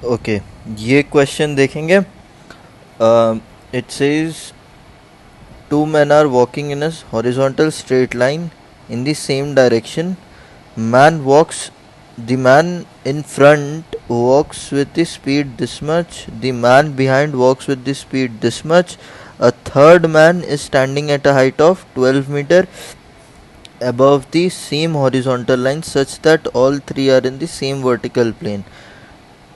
Okay, ये question देखेंगे. It says two men are walking in a horizontal straight line in the same direction. The man in front walks with the speed this much, the man behind walks with the speed this much. A third man is standing at a height of 12 meter above the same horizontal line such that all three are in the same vertical plane.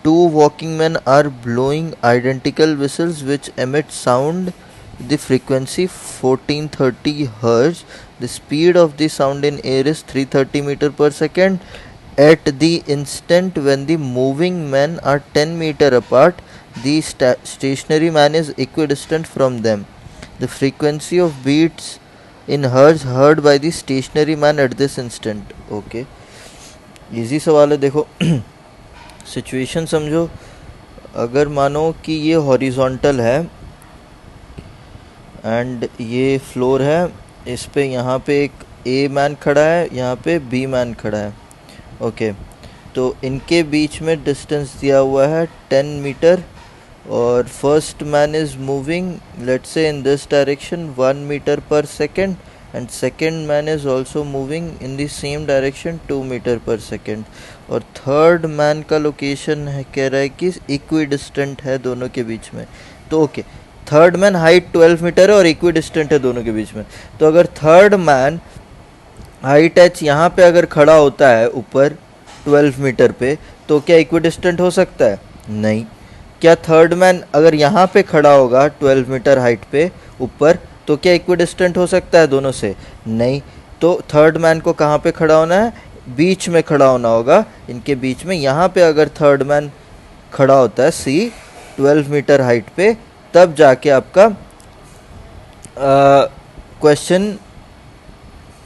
Two walking men are blowing identical whistles which emit sound. The frequency 1430 Hz. The speed of the sound in air is 330 meter per second. At the instant when the moving men are 10 meter apart, the stationary man is equidistant from them. The frequency of beats in hertz heard by the stationary man at this instant. Okay, easy सवाल है. देखो situation समझो. अगर मानो कि ये horizontal है and ये फ्लोर है, इस पे यहाँ पे एक ए मैन खड़ा है, यहाँ पे बी मैन खड़ा है. ओके, तो इनके बीच में डिस्टेंस दिया हुआ है 10 मीटर और first man is moving let's say in this direction 1 metre per second and second man is also moving in the same direction 2 metre per second. और थर्ड मैन का लोकेशन है, कह रहा है कि इक्वी डिस्टेंट है दोनों के बीच में. तो okay, third man height 12 metre है और इक्वी डिस्टेंट है दोनों के बीच में. तो अगर थर्ड मैन हाइट एच यहाँ पे अगर खड़ा होता है ऊपर 12 मीटर पे, तो क्या इक्वी डिस्टेंट हो सकता है? नहीं. क्या थर्ड मैन अगर यहाँ पे खड़ा होगा 12 मीटर हाइट पे ऊपर, तो क्या इक्वी डिस्टेंट हो सकता है दोनों से? नहीं. तो थर्ड मैन को कहाँ पे खड़ा होना है? बीच में खड़ा होना होगा इनके बीच में. यहाँ पे अगर थर्ड मैन खड़ा होता है सी 12 मीटर हाइट पे, तब जाके आपका क्वेश्चन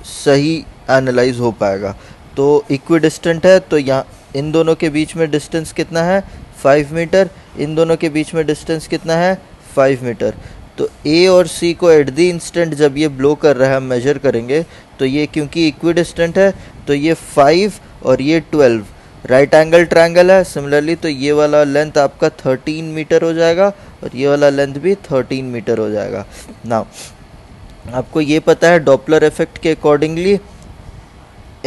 सही एनालाइज हो पाएगा. तो इक्विडिस्टेंट है तो यहाँ इन दोनों के बीच में डिस्टेंस कितना है? 5 मीटर. इन दोनों के बीच में डिस्टेंस कितना है? 5 मीटर. तो ए और सी को एट दी इंस्टेंट जब ये ब्लो कर रहा है हम मेजर करेंगे, तो ये क्योंकि इक्विडिस्टेंट है तो ये 5 और ये 12 राइट एंगल ट्रायंगल है. सिमिलरली तो ये वाला लेंथ आपका 13 मीटर हो जाएगा और ये वाला लेंथ भी 13 मीटर हो जाएगा. नाउ आपको ये पता है डॉपलर इफेक्ट के अकॉर्डिंगली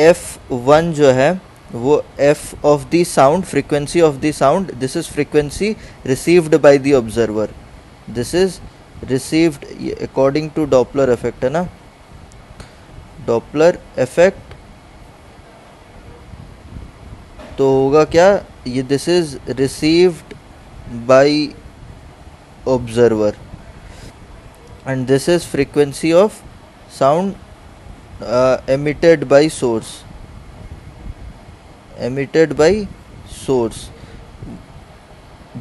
F1 जो है वो F of the sound, frequency of the sound, this is frequency received by the observer. This is received according to Doppler effect, है ना. डॉपलर इफेक्ट तो होगा क्या? ये this is received by observer and this is frequency of sound emitted by source.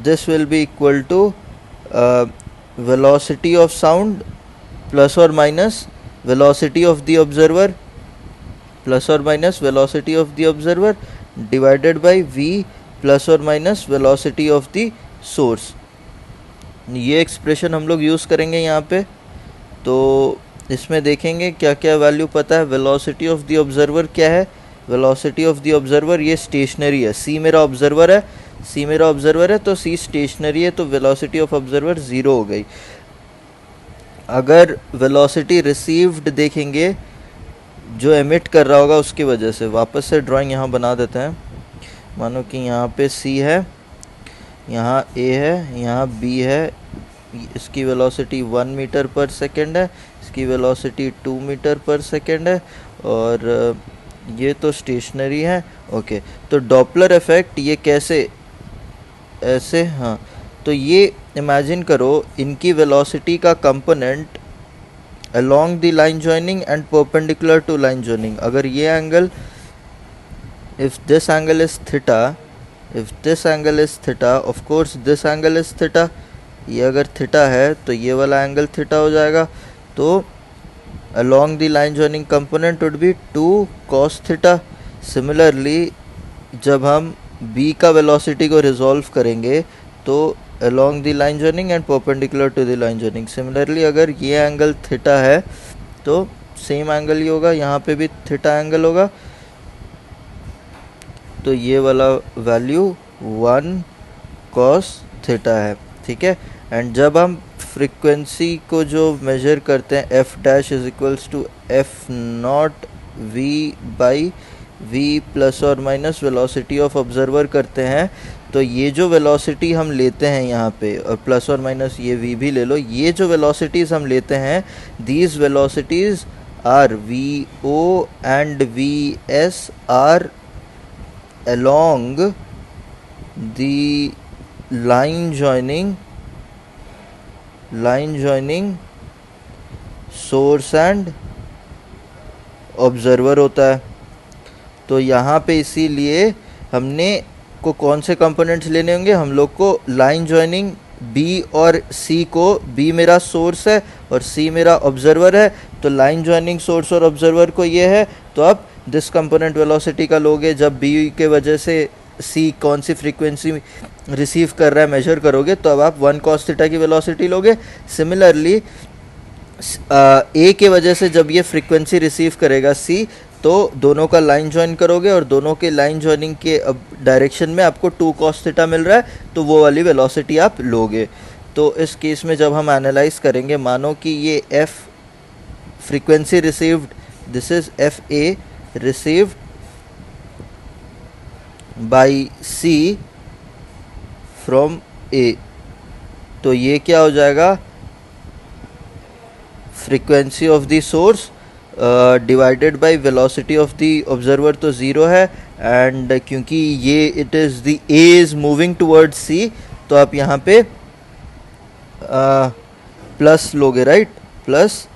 This will be equal to velocity of sound plus or minus velocity of the observer divided by v plus or minus velocity of the source. ये expression हम लोग use करेंगे यहाँ पे. तो इसमें देखेंगे क्या क्या वैल्यू पता है. वेलोसिटी ऑफ द ऑब्जर्वर क्या है? वेलोसिटी ऑफ द ऑब्जर्वर ये स्टेशनरी है. सी मेरा ऑब्जर्वर है तो सी स्टेशनरी है, तो वेलोसिटी ऑफ ऑब्जर्वर 0 हो गई. अगर वेलोसिटी रिसीव्ड देखेंगे जो एमिट कर रहा होगा उसकी वजह से, वापस से ड्राइंग यहाँ बना देते हैं. मानो कि यहाँ पे सी है, यहाँ ए है, यहाँ बी है. इसकी वेलोसिटी 1 मीटर पर सेकेंड है, इसकी वेलोसिटी 2 मीटर पर सेकेंड है और ये तो स्टेशनरी है. ओके, तो डॉपलर इफेक्ट ये कैसे? ऐसे, हाँ. तो ये इमेजिन करो इनकी वेलोसिटी का component along the line joining and perpendicular to line joining. अगर ये angle, if this angle is theta, of course this angle is theta. ये अगर थीटा है तो ये वाला एंगल थीटा हो जाएगा. तो along the line joining component would be 2 cos theta. Similarly जब हम b का वेलोसिटी को रिजॉल्व करेंगे तो along the line joining and perpendicular to the line joining. Similarly अगर ये एंगल थीटा है तो सेम एंगल ही होगा, यहाँ पे भी थीटा एंगल होगा. तो ये वाला वैल्यू 1 कॉस थीटा है, ठीक है। एंड जब हम फ्रीक्वेंसी को जो मेजर करते हैं F dash is equals to F naught V by V plus और माइनस वेलोसिटी ऑफ ऑब्जर्वर करते हैं, तो ये जो वेलोसिटी हम लेते हैं यहाँ पे, और प्लस और माइनस ये वी भी ले लो, ये जो वेलोसिटीज़ हम लेते हैं, these velocities are V O and V S are along the line joining source and observer होता है। तो यहाँ पे इसीलिए हमने को कौन से कंपोनेंट्स लेने होंगे, हम लोग को लाइन जॉइनिंग बी और सी को, बी मेरा सोर्स है और सी मेरा ऑब्जर्वर है, तो लाइन जॉइनिंग सोर्स और ऑब्जर्वर को ये है, तो आप दिस कंपोनेंट वेलोसिटी का लोगे। जब बी के वजह से सी कौन सी फ्रीक्वेंसी रिसीव कर रहा है मेजर करोगे, तो अब आप 1 cos थीटा की वेलोसिटी लोगे। सिमिलरली ए के वजह से जब ये फ्रीक्वेंसी रिसीव करेगा सी, तो दोनों का लाइन ज्वाइन करोगे और दोनों के लाइन ज्वाइनिंग के अब डायरेक्शन में आपको 2 cos थीटा मिल रहा है, तो वो वाली वेलोसिटी आप लोगे। तो इस केस में जब हम एनालाइज करेंगे, मानो कि ये F frequency received, this is F A received by C from A, तो ये क्या हो जाएगा, frequency of the source divided by velocity of the observer, तो ज़ीरो है। एंड क्योंकि ये it is the A is moving towards C, तो आप यहाँ पे प्लस लोगे, राइट, प्लस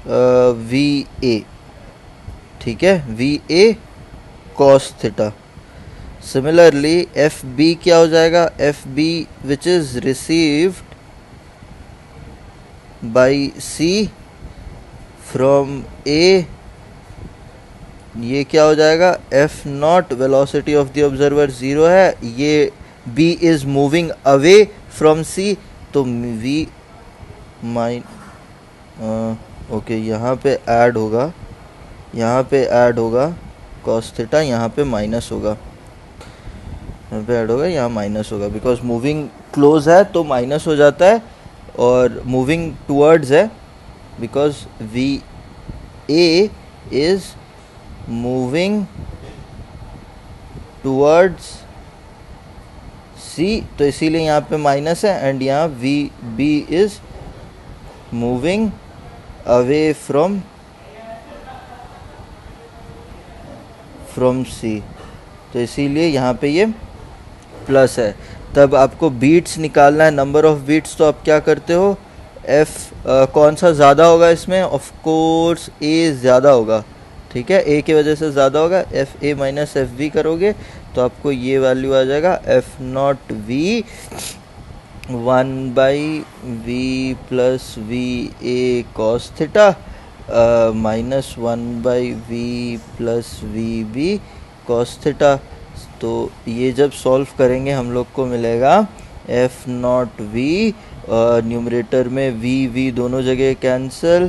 वी ए, ठीक है, V A cos theta. Similarly F B क्या हो जाएगा, F B which is received by C from A, ये क्या हो जाएगा, F not velocity of the observer zero है, ये B is moving away from C, तो वी माइन ओके, यहाँ पे ऐड होगा, यहाँ पे ऐड होगा कॉस थीटा, यहाँ पे माइनस होगा, यहाँ पे ऐड होगा, यहाँ माइनस होगा, बिकॉज मूविंग क्लोज है तो माइनस हो जाता है, और मूविंग टूवर्ड्स है because V A is moving towards C, तो इसीलिए यहाँ पे माइनस है, एंड यहाँ V B is moving away from C, तो इसीलिए यहाँ पे ये प्लस है। तब आपको बीट्स निकालना है, नंबर ऑफ बीट्स, तो आप क्या करते हो, एफ कौन सा ज़्यादा होगा इसमें, ऑफ कोर्स ए ज़्यादा होगा, ठीक है, ए की वजह से ज़्यादा होगा, F A minus F B करोगे तो आपको ये वैल्यू आ जाएगा, F naught V 1 by V plus V A cos theta minus 1 by V plus V B cos theta. तो ये जब सॉल्व करेंगे हम लोग को मिलेगा एफ नॉट वी, न्यूमरेटर में वी दोनों जगह कैंसिल,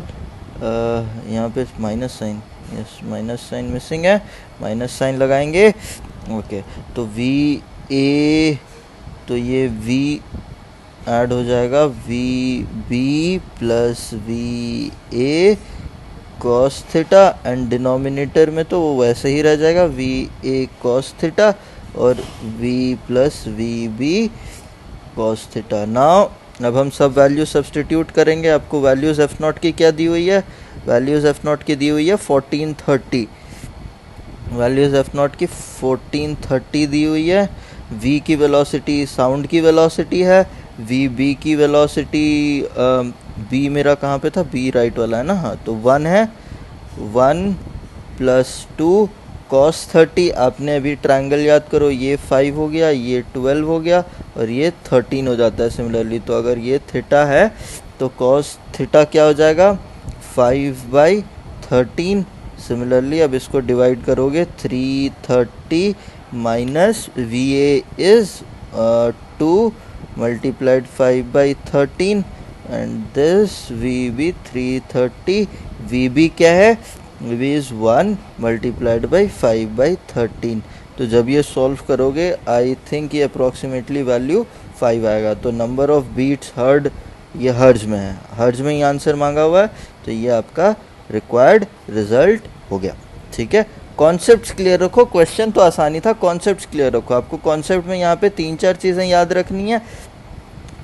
यहाँ पे minus sign, yes minus sign missing है, माइनस साइन लगाएंगे, ओके, तो वी ए, तो ये वी ऐड हो जाएगा V B plus V A cos theta, and denominator में तो वो वैसे ही रह जाएगा वी ए कॉस थीटा और V plus V B cos theta. Now अब हम सब वैल्यू सब्सटीट्यूट करेंगे। आपको वैल्यूज़ एफ नॉट की क्या दी हुई है, वैल्यूज़ एफ नॉट की दी हुई है 1430, वैल्यूज़ एफ नॉट की 1430 दी हुई है। वी की वेलोसिटी साउंड की वेलोसिटी है, वी बी की वेलोसिटी, बी मेरा कहाँ पे था, बी राइट वाला है ना, हाँ, तो 1 है, 1 प्लस 2 कॉस 30, आपने अभी ट्रायंगल याद करो, ये 5 हो गया, ये 12 हो गया और ये 13 हो जाता है सिमिलरली। तो अगर ये थीटा है तो कॉस थीटा क्या हो जाएगा, 5/13। सिमिलरली अब इसको डिवाइड करोगे, 330 minus V A is 2 multiplied 5/13 and this V B 330, V B क्या है, V B is 1 multiplied by 5/13, तो जब ये सॉल्व करोगे आई थिंक ये अप्रॉक्सीमेटली वैल्यू 5 आएगा। तो नंबर ऑफ बीट्स हर्ड ये हर्ज में है, हर्ज में ही आंसर मांगा हुआ है, तो ये आपका रिक्वायर्ड रिजल्ट हो गया। ठीक है, कॉन्सेप्ट्स क्लियर रखो, क्वेश्चन तो आसानी था, कॉन्सेप्ट्स क्लियर रखो। आपको कॉन्सेप्ट में यहाँ पे 3-4 चीज़ें याद रखनी है।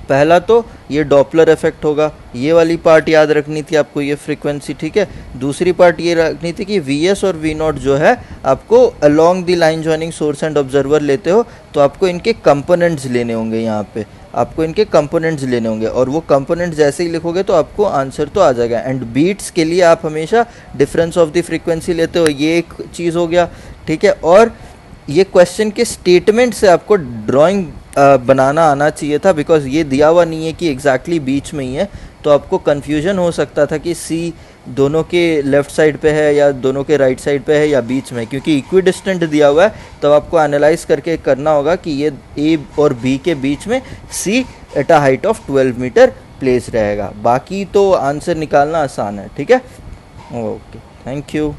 पहला तो ये डॉपलर इफेक्ट होगा, ये वाली पार्ट याद रखनी थी आपको, ये फ्रीक्वेंसी। ठीक है, दूसरी पार्ट ये रखनी थी कि वी और वी नॉट जो है आपको along the line joining source and observer लेते हो तो आपको इनके कंपोनेंट्स लेने होंगे। यहाँ पे आपको इनके कंपोनेंट्स लेने होंगे और वो कंपोनेंट्स जैसे ही लिखोगे तो आपको आंसर तो आ जाएगा। एंड बीट्स के लिए आप हमेशा डिफरेंस ऑफ द फ्रीक्वेंसी लेते हो, ये एक चीज़ हो गया। ठीक है, और ये क्वेश्चन के स्टेटमेंट से आपको ड्राइंग बनाना आना चाहिए था, बिकॉज ये दिया हुआ नहीं है कि एग्जैक्टली बीच में ही है, तो आपको कन्फ्यूजन हो सकता था कि सी दोनों के लेफ़्ट साइड पे है या दोनों के राइट साइड पे है या बीच में। क्योंकि इक्विडिस्टेंट दिया हुआ है तो आपको एनालाइज करके करना होगा कि ये ए और बी के बीच में C at a height of 12 metre place रहेगा। बाकी तो आंसर निकालना आसान है। ठीक है, ओके, थैंक यू।